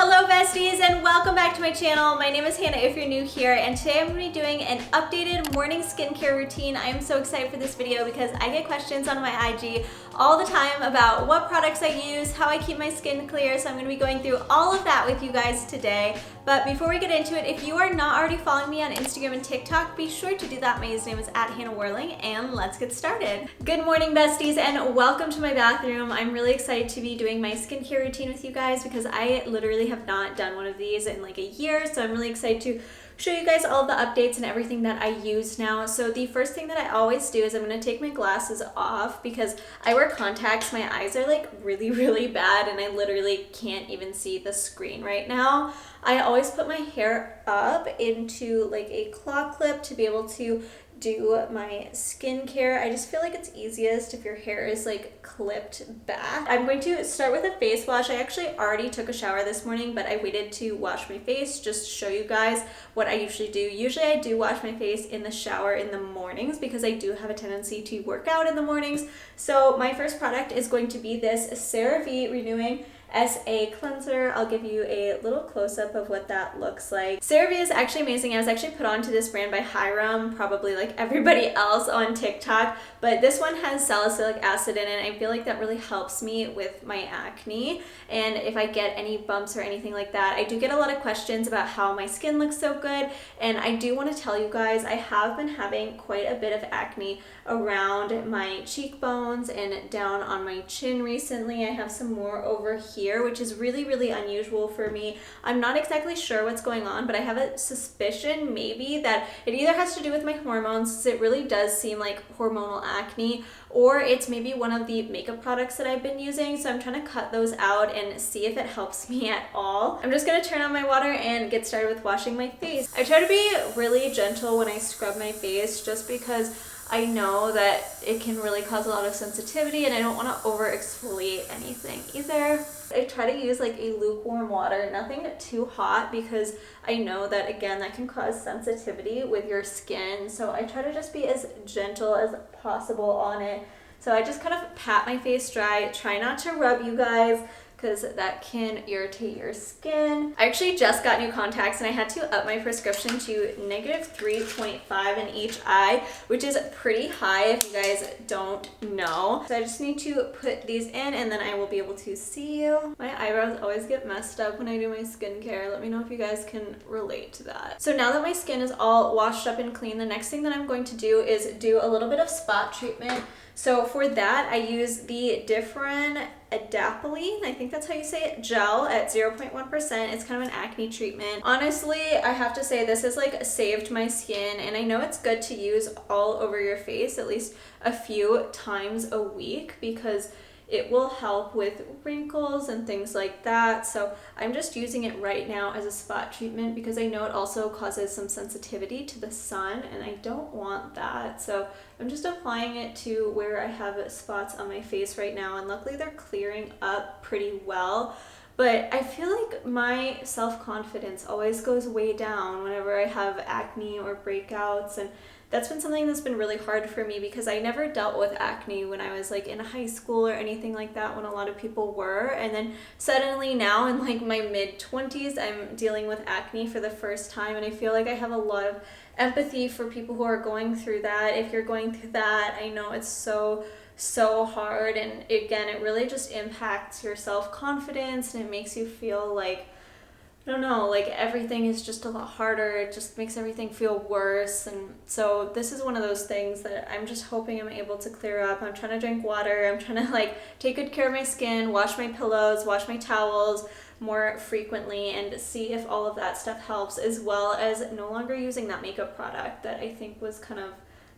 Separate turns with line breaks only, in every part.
Hello besties and welcome back to my channel. My name is Hannah if you're new here, and today I'm going to be doing an updated morning skincare routine. I am so excited for this video because I get questions on my IG all the time about what products I use, how I keep my skin clear, so I'm going to be going through all of that with you guys today. But before we get into it, if you are not already following me on Instagram and TikTok, be sure to do that. My username is @HannahWhirling, and let's get started. Good morning besties and welcome to my bathroom. I'm really excited to be doing my skincare routine with you guys because I literally have not done one of these in like a year, so I'm really excited to show you guys all of the updates and everything that I use now. So the first thing that I always do is I'm going to take my glasses off because I wear contacts. My eyes are like really bad and I literally can't even see the screen right now. I always put my hair up into like a claw clip to be able to do my skincare. I just feel like it's easiest if your hair is like clipped back. I'm going to start with a face wash. I actually already took a shower this morning, but I waited to wash my face just to show you guys what I usually do. Usually I do wash my face in the shower in the mornings because I do have a tendency to work out in the mornings. So my first product is going to be this CeraVe Renewing SA cleanser. I'll give you a little close-up of what that looks like. CeraVe is actually amazing. I was actually put onto this brand by Hiram, probably like everybody else on TikTok, but this one has salicylic acid in it. I feel like that really helps me with my acne, and if I get any bumps or anything like that. I do get a lot of questions about how my skin looks so good, and I do want to tell you guys I have been having quite a bit of acne around my cheekbones and down on my chin recently. I have some more over here, which is really unusual for me. I'm not exactly sure what's going on, but I have a suspicion maybe that it either has to do with my hormones, since it really does seem like hormonal acne, or it's maybe one of the makeup products that I've been using. So I'm trying to cut those out and see if it helps me at all. I'm just gonna turn on my water and get started with washing my face. I try to be really gentle when I scrub my face just because I know that it can really cause a lot of sensitivity and I don't want to over exfoliate anything either. I try to use like a lukewarm water, nothing too hot, because I know that again that can cause sensitivity with your skin. So I try to just be as gentle as possible on it. So I just kind of pat my face dry, try not to rub, you guys, because that can irritate your skin. I actually just got new contacts and I had to up my prescription to -3.5 in each eye, which is pretty high if you guys don't know. So I just need to put these in and then I will be able to see you. My eyebrows always get messed up when I do my skincare. Let me know if you guys can relate to that. So now that my skin is all washed up and clean, the next thing that I'm going to do is do a little bit of spot treatment. So for that, I use the different Adapalene, I think that's how you say it, gel at 0.1%. It's kind of an acne treatment. Honestly, I have to say this has like saved my skin, and I know it's good to use all over your face at least a few times a week because it will help with wrinkles and things like that. So I'm just using it right now as a spot treatment because I know it also causes some sensitivity to the sun and I don't want that. So I'm just applying it to where I have spots on my face right now, and luckily they're clearing up pretty well. But I feel like my self-confidence always goes way down whenever I have acne or breakouts, and that's been something that's been really hard for me because I never dealt with acne when I was like in high school or anything like that when a lot of people were. And then suddenly now in like my mid-20s, I'm dealing with acne for the first time, and I feel like I have a lot of empathy for people who are going through that. If you're going through that, I know it's so hard, and again, it really just impacts your self-confidence and it makes you feel like, I don't know, like everything is just a lot harder. It just makes everything feel worse. And so this is one of those things that I'm just hoping I'm able to clear up. I'm trying to drink water. I'm trying to like take good care of my skin, wash my pillows, wash my towels more frequently, and see if all of that stuff helps, as well as no longer using that makeup product that I think was kind of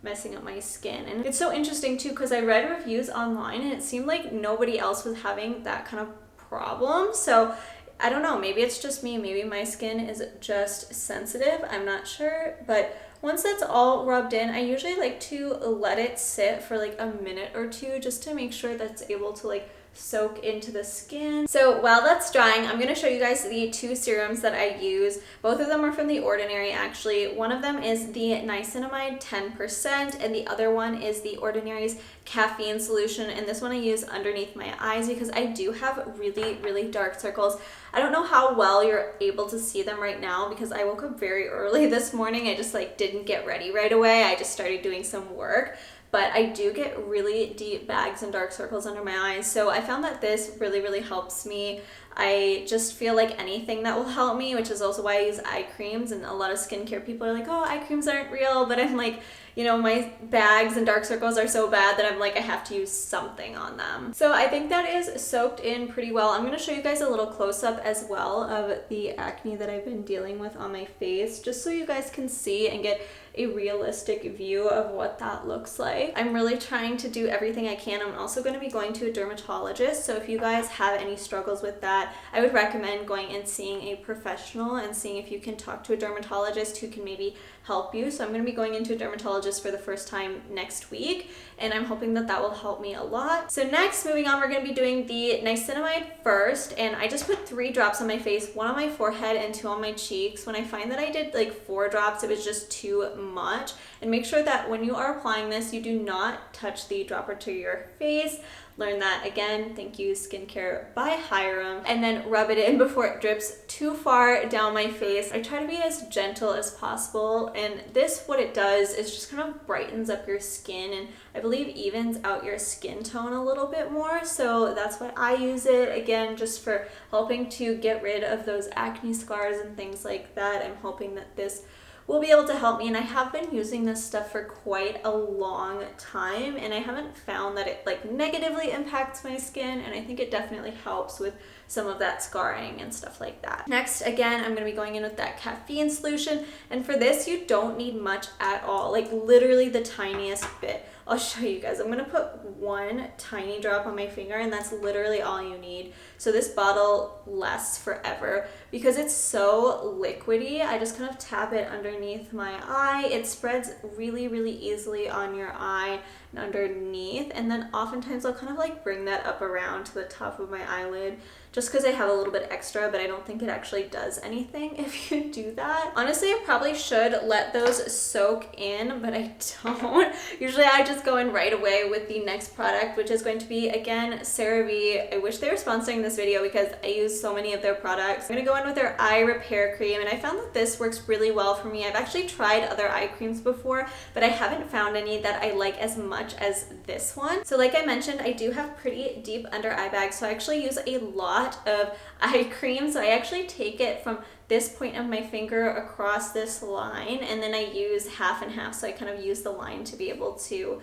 messing up my skin. And it's so interesting too because I read reviews online and it seemed like nobody else was having that kind of problem. So I don't know, maybe it's just me, maybe my skin is just sensitive, I'm not sure. But once that's all rubbed in, I usually like to let it sit for like a minute or two just to make sure that's able to like soak into the skin. So while that's drying, I'm going to show you guys the two serums that I use. Both of them are from the Ordinary actually. One of them is the niacinamide 10% and the other one is the Ordinary's caffeine solution, and this one I use underneath my eyes because I do have really dark circles. I don't know how well you're able to see them right now because I woke up very early this morning. I just like didn't get ready right away. I just started doing some work. But I do get really deep bags and dark circles under my eyes. So I found that this really helps me. I just feel like anything that will help me, which is also why I use eye creams. And a lot of skincare people are like, oh, eye creams aren't real. But I'm like, you know, my bags and dark circles are so bad that I'm like, I have to use something on them. So I think that is soaked in pretty well. I'm going to show you guys a little close-up as well of the acne that I've been dealing with on my face, just so you guys can see and get a realistic view of what that looks like. I'm really trying to do everything I can. I'm also going to be going to a dermatologist, so if you guys have any struggles with that, I would recommend going and seeing a professional and seeing if you can talk to a dermatologist who can maybe help you. So I'm going to be going into a dermatologist for the first time next week, and I'm hoping that that will help me a lot. So next, moving on, we're going to be doing the niacinamide first, and I just put 3 drops on my face, 1 on my forehead and 2 on my cheeks. When I find that I did like 4 drops, it was just too much. And make sure that when you are applying this, you do not touch the dropper to your face. Learn that again. Thank you, Skincare by Hiram. And then rub it in before it drips too far down my face. I try to be as gentle as possible, and this, what it does is just kind of brightens up your skin, and I believe evens out your skin tone a little bit more. So that's why I use it, again, just for helping to get rid of those acne scars and things like that. I'm hoping that this will be able to help me, and I have been using this stuff for quite a long time, and I haven't found that it like negatively impacts my skin, and I think it definitely helps with some of that scarring and stuff like that. Next, again, I'm going to be going in with that caffeine solution, and for this you don't need much at all, like literally the tiniest bit. I'll show you guys. I'm going to put 1 tiny drop on my finger, and that's literally all you need. So this bottle lasts forever because it's so liquidy. I just kind of tap it underneath my eye. It spreads really easily on your eye and underneath, and then oftentimes I'll kind of like bring that up around to the top of my eyelid just because I have a little bit extra, but I don't think it actually does anything if you do that. Honestly, I probably should let those soak in, but I don't. Usually I just go in right away with the next product, which is going to be, again, CeraVe. I wish they were sponsoring this video because I use so many of their products. I'm gonna go in with their eye repair cream, and I found that this works really well for me. I've actually tried other eye creams before, but I haven't found any that I like as much as this one. So like I mentioned, I do have pretty deep under eye bags, so I actually use a lot of eye cream. So I actually take it from this point of my finger across this line, and then I use half and half. So I kind of use the line to be able to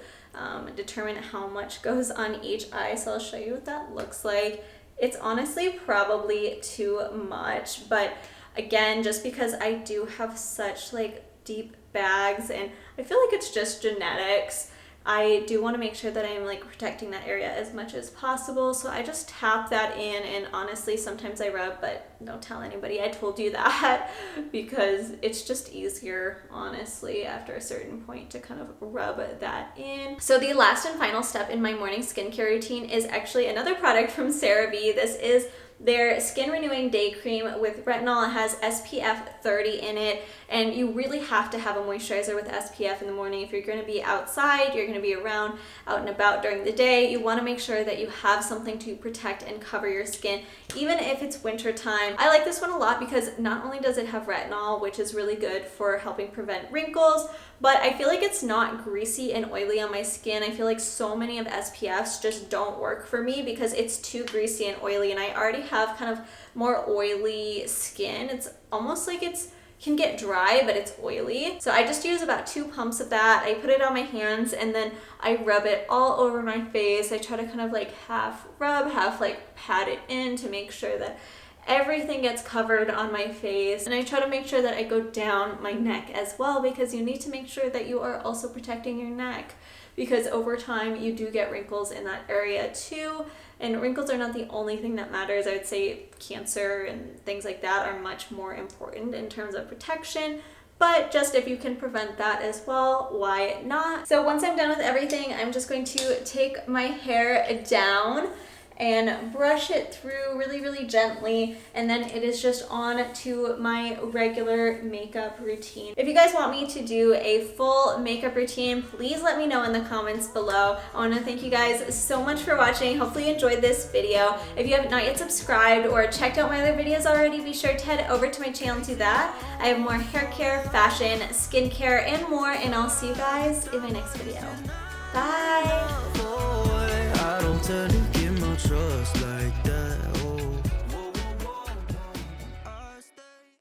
determine how much goes on each eye. So I'll show you what that looks like. It's honestly probably too much, but again, just because I do have such like deep bags, and I feel like it's just genetics, I do want to make sure that I'm like protecting that area as much as possible. So I just tap that in, and honestly sometimes I rub, but don't tell anybody I told you that because it's just easier honestly after a certain point to kind of rub that in. So the last and final step in my morning skincare routine is actually another product from CeraVe. This is their Skin Renewing Day Cream with retinol. It has SPF 30 in it, and you really have to have a moisturizer with SPF in the morning. If you're going to be outside, you're going to be around, out and about during the day, you want to make sure that you have something to protect and cover your skin, even if it's winter time. I like this one a lot because not only does it have retinol, which is really good for helping prevent wrinkles, but I feel like it's not greasy and oily on my skin. I feel like so many of SPFs just don't work for me because it's too greasy and oily, and I already have kind of more oily skin. It's almost like it's can get dry, but it's oily. So I just use about 2 pumps of that. I put it on my hands, and then I rub it all over my face. I try to kind of like half rub, half like pat it in to make sure that everything gets covered on my face, and I try to make sure that I go down my neck as well, because you need to make sure that you are also protecting your neck, because over time you do get wrinkles in that area too, and wrinkles are not the only thing that matters. I would say cancer and things like that are much more important in terms of protection, but just if you can prevent that as well, why not? So once I'm done with everything, I'm just going to take my hair down, and brush it through really gently, and then it is just on to my regular makeup routine. If you guys want me to do a full makeup routine, please let me know in the comments below. I want to thank you guys so much for watching. Hopefully you enjoyed this video. If you have not yet subscribed or checked out my other videos already, be sure to head over to my channel and do that. I have more hair care, fashion, skincare, and more, and I'll see you guys in my next video. Bye!
I don't tell you, give my trust like that.